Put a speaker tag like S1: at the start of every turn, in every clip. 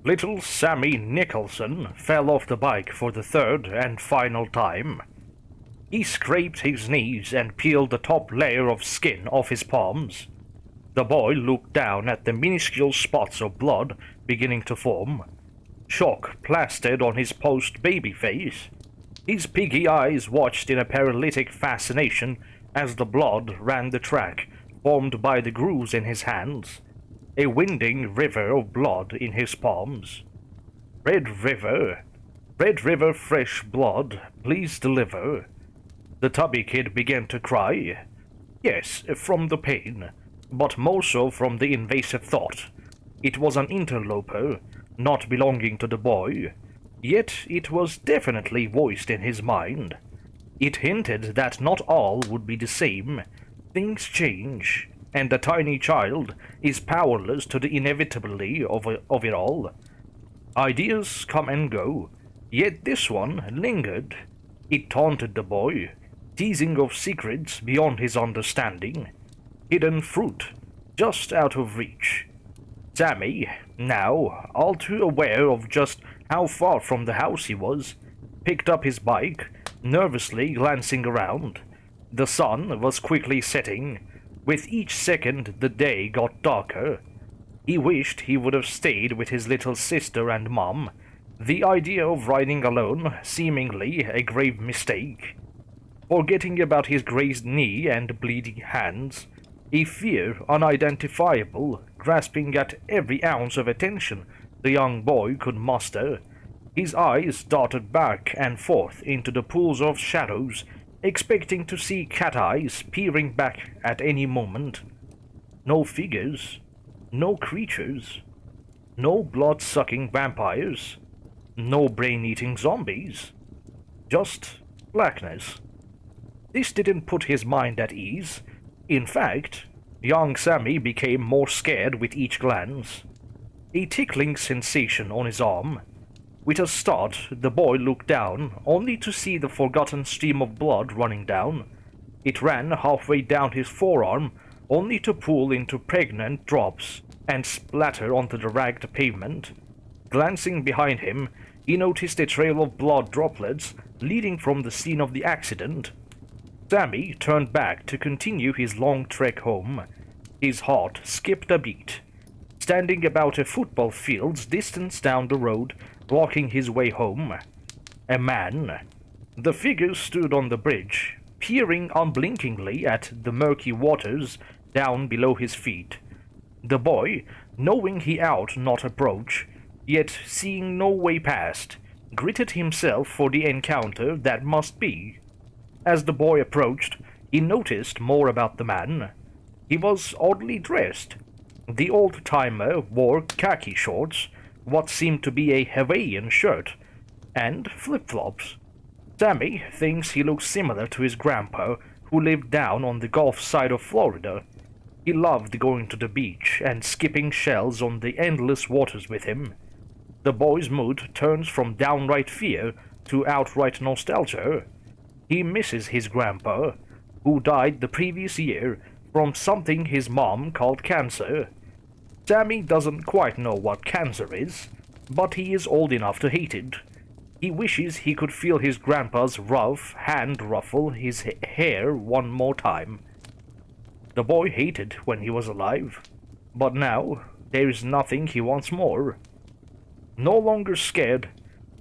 S1: Little Sammy Nicholson fell off the bike for the third and final time. He scraped his knees and peeled the top layer of skin off his palms. The boy looked down at the minuscule spots of blood beginning to form. Shock plastered on his post-baby face. His piggy eyes watched in a paralytic fascination as the blood ran the track formed by the grooves in his hands, a winding river of blood in his palms. Red River fresh blood, please deliver. The tubby kid began to cry. Yes, from the pain, but more so from the invasive thought. It was an interloper, not belonging to the boy, yet it was definitely voiced in his mind. It hinted that not all would be the same. Things change, and the tiny child is powerless to the inevitability of it all. Ideas come and go, yet this one lingered. It taunted the boy, teasing of secrets beyond his understanding, hidden fruit just out of reach. Sammy, now all too aware of just how far from the house he was, picked up his bike, nervously glancing around. The sun was quickly setting. With each second the day got darker. He wished he would have stayed with his little sister and mom, the idea of riding alone seemingly a grave mistake. Forgetting about his grazed knee and bleeding hands, a fear unidentifiable grasping at every ounce of attention the young boy could muster, his eyes darted back and forth into the pools of shadows, expecting to see cat eyes peering back at any moment. No figures, no creatures, no blood-sucking vampires, no brain-eating zombies, just blackness. This didn't put his mind at ease. In fact, young Sammy became more scared with each glance. A tickling sensation on his arm. With a start, the boy looked down, only to see the forgotten stream of blood running down. It ran halfway down his forearm, only to pool into pregnant drops and splatter onto the ragged pavement. Glancing behind him, he noticed a trail of blood droplets leading from the scene of the accident. Sammy turned back to continue his long trek home. His heart skipped a beat. Standing about a football field's distance down the road, blocking his way home. A man. The figure stood on the bridge, peering unblinkingly at the murky waters down below his feet. The boy, knowing he ought not approach, yet seeing no way past, gritted himself for the encounter that must be. As the boy approached, he noticed more about the man. He was oddly dressed. The old-timer wore khaki shorts, what seemed to be a Hawaiian shirt, and flip-flops. Sammy thinks he looks similar to his grandpa, who lived down on the Gulf side of Florida. He loved going to the beach and skipping shells on the endless waters with him. The boy's mood turns from downright fear to outright nostalgia. He misses his grandpa, who died the previous year from something his mom called cancer. Sammy doesn't quite know what cancer is, but he is old enough to hate it. He wishes he could feel his grandpa's rough hand ruffle his hair one more time. The boy hated when he was alive, but now there is nothing he wants more. No longer scared,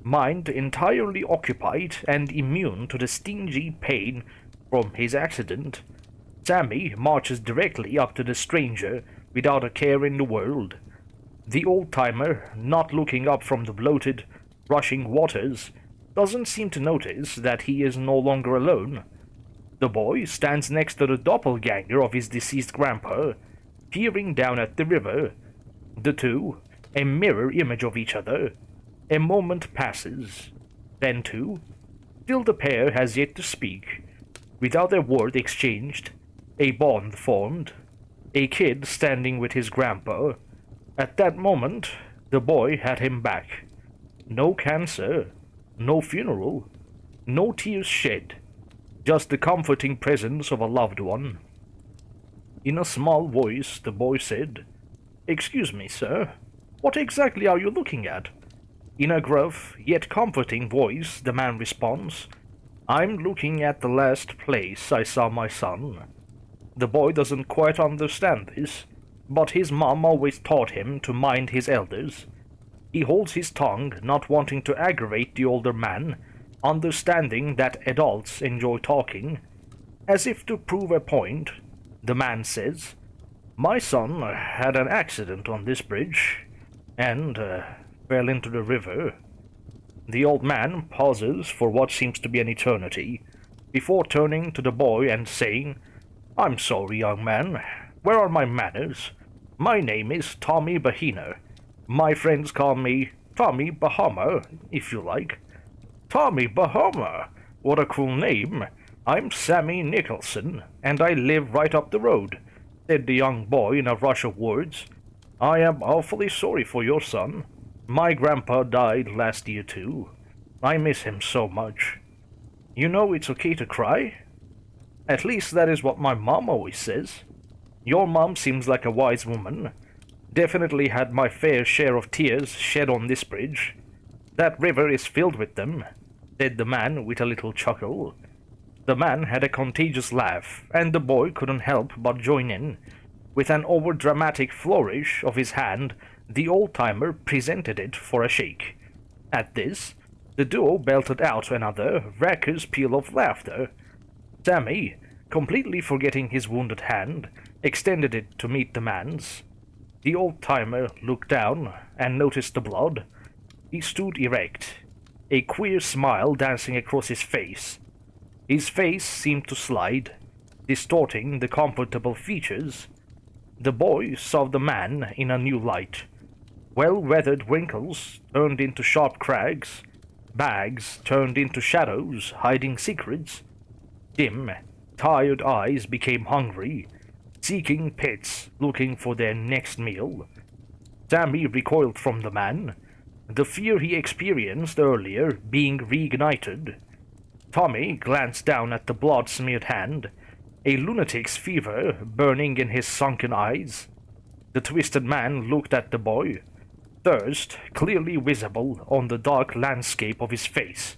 S1: mind entirely occupied and immune to the stingy pain from his accident, Sammy marches directly up to the stranger without a care in the world. The old-timer, not looking up from the bloated, rushing waters, doesn't seem to notice that he is no longer alone. The boy stands next to the doppelganger of his deceased grandpa, peering down at the river. The two, a mirror image of each other. A moment passes, then two. Still the pair has yet to speak. Without a word exchanged, a bond formed. A kid standing with his grandpa. At that moment, the boy had him back. No cancer, no funeral, no tears shed, just the comforting presence of a loved one. In a small voice, the boy said, "Excuse me, sir." What exactly are you looking at? In a gruff, yet comforting voice, the man responds, I'm looking at the last place I saw my son. The boy doesn't quite understand this, but his mom always taught him to mind his elders. He holds his tongue, not wanting to aggravate the older man, understanding that adults enjoy talking. As if to prove a point, the man says, My son had an accident on this bridge, and fell into the river. The old man pauses for what seems to be an eternity, before turning to the boy and saying, I'm sorry, young man. Where are my manners? My name is Tommy Bahina. My friends call me Tommy Bahama, if you like. Tommy Bahama? What a cool name. I'm Sammy Nicholson, and I live right up the road, said the young boy in a rush of words. I am awfully sorry for your son. My grandpa died last year too. I miss him so much. You know it's okay to cry? At least that is what my mom always says. Your mom seems like a wise woman. Definitely had my fair share of tears shed on this bridge. That river is filled with them, said the man with a little chuckle. The man had a contagious laugh, and the boy couldn't help but join in. With an over-dramatic flourish of his hand, the old-timer presented it for a shake. At this, the duo belted out another raucous peal of laughter. Sammy, completely forgetting his wounded hand, extended it to meet the man's. The old-timer looked down and noticed the blood. He stood erect, a queer smile dancing across his face. His face seemed to slide, distorting the comfortable features. The boy saw the man in a new light. Well-weathered wrinkles turned into sharp crags, bags turned into shadows hiding secrets. Dim, tired eyes became hungry, seeking pits, looking for their next meal. Sammy recoiled from the man, the fear he experienced earlier being reignited. Tommy glanced down at the blood-smeared hand, a lunatic's fever burning in his sunken eyes. The twisted man looked at the boy, thirst clearly visible on the dark landscape of his face.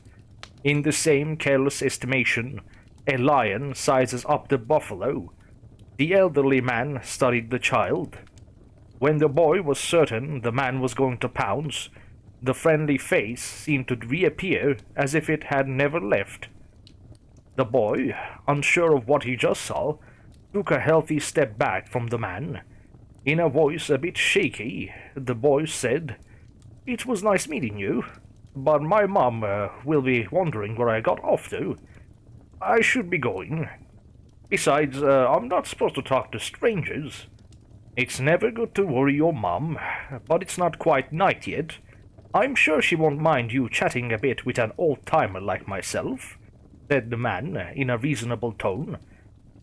S1: In the same careless estimation, a lion sizes up the buffalo. The elderly man studied the child. When the boy was certain the man was going to pounce, the friendly face seemed to reappear as if it had never left. The boy, unsure of what he just saw, took a healthy step back from the man. In a voice a bit shaky, the boy said, It was nice meeting you, but my mom will be wondering where I got off to. I should be going. Besides, I'm not supposed to talk to strangers. It's never good to worry your mom, but it's not quite night yet. I'm sure she won't mind you chatting a bit with an old-timer like myself, said the man in a reasonable tone.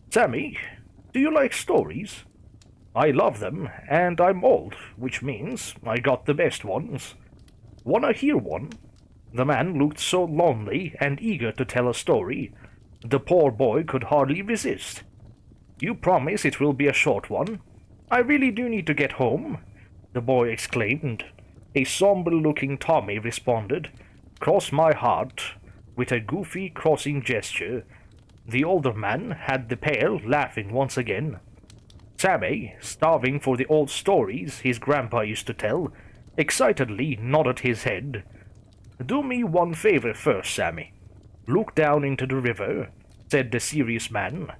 S1: Sammy, do you like stories? I love them, and I'm old, which means I got the best ones. Wanna hear one? The man looked so lonely and eager to tell a story, the poor boy could hardly resist. You promise it will be a short one? I really do need to get home, the boy exclaimed. A somber-looking Tommy responded, Cross my heart, with a goofy crossing gesture. The older man had the pair laughing once again. Sammy, starving for the old stories his grandpa used to tell, excitedly nodded his head. Do me one favor first, Sammy. Look down into the river, said the serious man.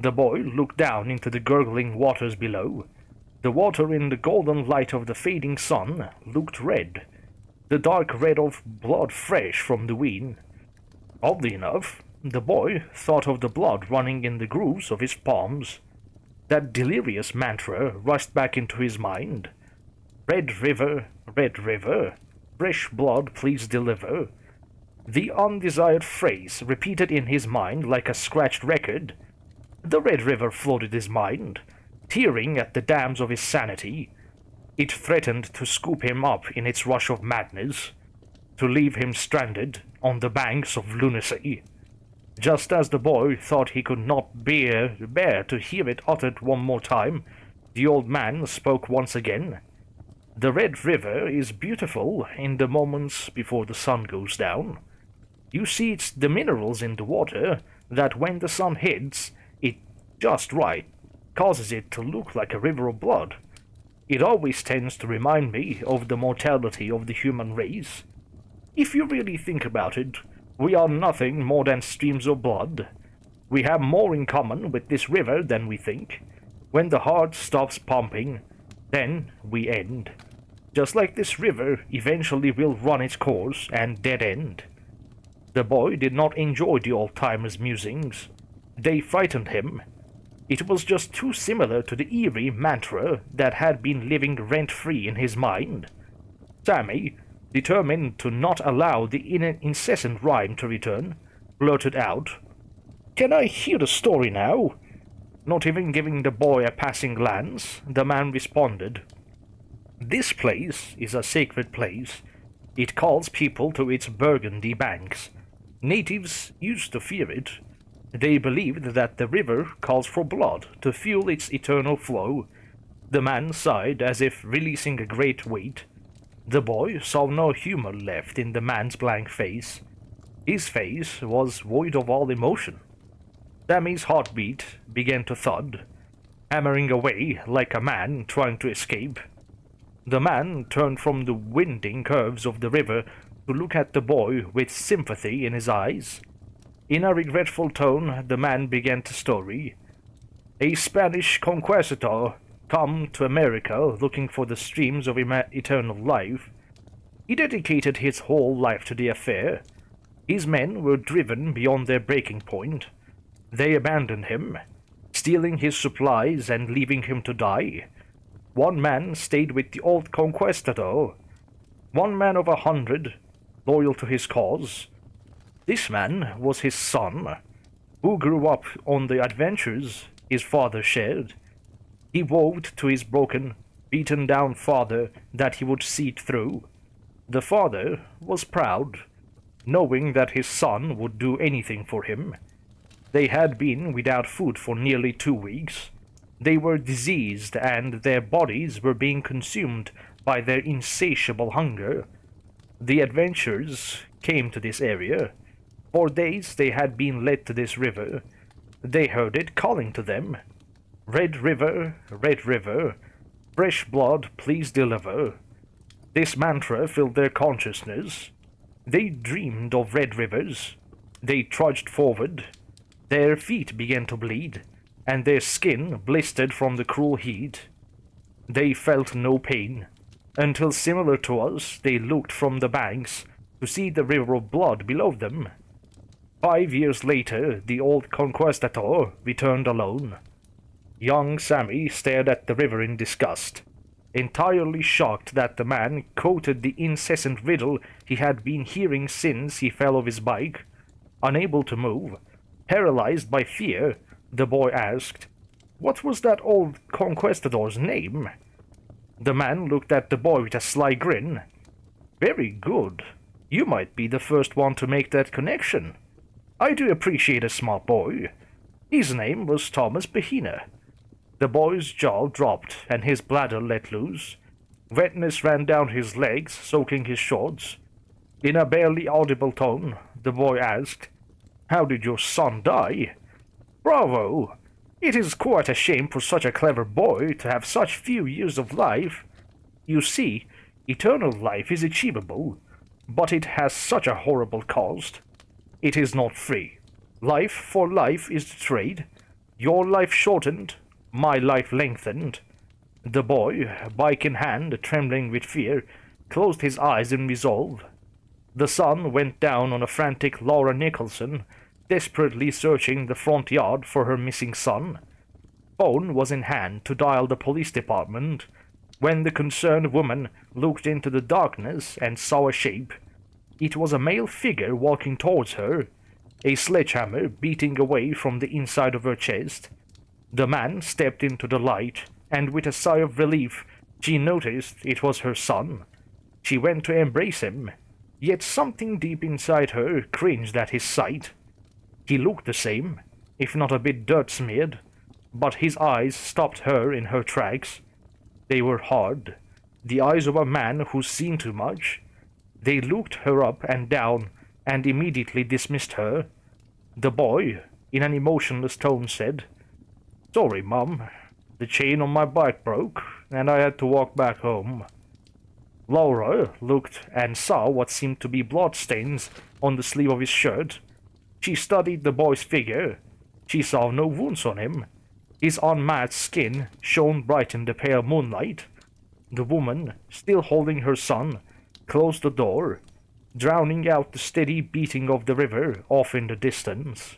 S1: The boy looked down into the gurgling waters below. The water in the golden light of the fading sun looked red, the dark red of blood fresh from the vein. Oddly enough, the boy thought of the blood running in the grooves of his palms. That delirious mantra rushed back into his mind. Red river, fresh blood please deliver. The undesired phrase repeated in his mind like a scratched record. The Red River flooded his mind, tearing at the dams of his sanity. It threatened to scoop him up in its rush of madness, to leave him stranded on the banks of lunacy. Just as the boy thought he could not bear to hear it uttered one more time, the old man spoke once again. The Red River is beautiful in the moments before the sun goes down. You see, it's the minerals in the water that when the sun hits it just right, causes it to look like a river of blood. It always tends to remind me of the mortality of the human race. If you really think about it, we are nothing more than streams of blood. We have more in common with this river than we think. When the heart stops pumping, then we end. Just like this river eventually will run its course and dead end. The boy did not enjoy the old-timer's musings. They frightened him. It was just too similar to the eerie mantra that had been living rent-free in his mind. Sammy, determined to not allow the incessant rhyme to return, blurted out, "Can I hear the story now?" Not even giving the boy a passing glance, the man responded, "This place is a sacred place. It calls people to its burgundy banks. Natives used to fear it. They believed that the river calls for blood to fuel its eternal flow." The man sighed as if releasing a great weight. The boy saw no humor left in the man's blank face. His face was void of all emotion. Sammy's heartbeat began to thud, hammering away like a man trying to escape. The man turned from the winding curves of the river to look at the boy with sympathy in his eyes. In a regretful tone, the man began to story. A Spanish conquistador come to America looking for the streams of eternal life. He dedicated his whole life to the affair. His men were driven beyond their breaking point. They abandoned him, stealing his supplies and leaving him to die. One man stayed with the old conquistador. One man of 100, loyal to his cause. This man was his son, who grew up on the adventures his father shared. He vowed to his broken, beaten-down father that he would see it through. The father was proud, knowing that his son would do anything for him. They had been without food for nearly 2 weeks. They were diseased and their bodies were being consumed by their insatiable hunger. The adventurers came to this area. For days they had been led to this river. They heard it calling to them. Red River, fresh blood, please deliver. This mantra filled their consciousness. They dreamed of red rivers. They trudged forward. Their feet began to bleed, and their skin blistered from the cruel heat. They felt no pain, until similar to us, they looked from the banks to see the river of blood below them. 5 years later, the old conquistador returned alone. Young Sammy stared at the river in disgust, entirely shocked that the man quoted the incessant riddle he had been hearing since he fell off his bike. Unable to move, paralyzed by fear, the boy asked, "What was that old conquistador's name?" The man looked at the boy with a sly grin. "Very good. You might be the first one to make that connection. I do appreciate a smart boy. His name was Thomas Behina." The boy's jaw dropped and his bladder let loose. Wetness ran down his legs, soaking his shorts. In a barely audible tone, the boy asked, "How did your son die?" "Bravo! It is quite a shame for such a clever boy to have such few years of life. You see, eternal life is achievable, but it has such a horrible cost. It is not free. Life for life is the trade. Your life shortened, my life lengthened." The boy, bike in hand, trembling with fear, closed his eyes in resolve. The sun went down on a frantic Laura Nicholson, desperately searching the front yard for her missing son. Phone was in hand to dial the police department when the concerned woman looked into the darkness and saw a shape. It was a male figure walking towards her, a sledgehammer beating away from the inside of her chest. The man stepped into the light, and with a sigh of relief, she noticed it was her son. She went to embrace him, yet something deep inside her cringed at his sight. He looked the same, if not a bit dirt-smeared, but his eyes stopped her in her tracks. They were hard, the eyes of a man who's seen too much. They looked her up and down and immediately dismissed her. The boy, in an emotionless tone, said, "Sorry, Mum. The chain on my bike broke, and I had to walk back home." Laura looked and saw what seemed to be bloodstains on the sleeve of his shirt. She studied the boy's figure. She saw no wounds on him. His unmatched skin shone bright in the pale moonlight. The woman, still holding her son, closed the door, drowning out the steady beating of the river off in the distance.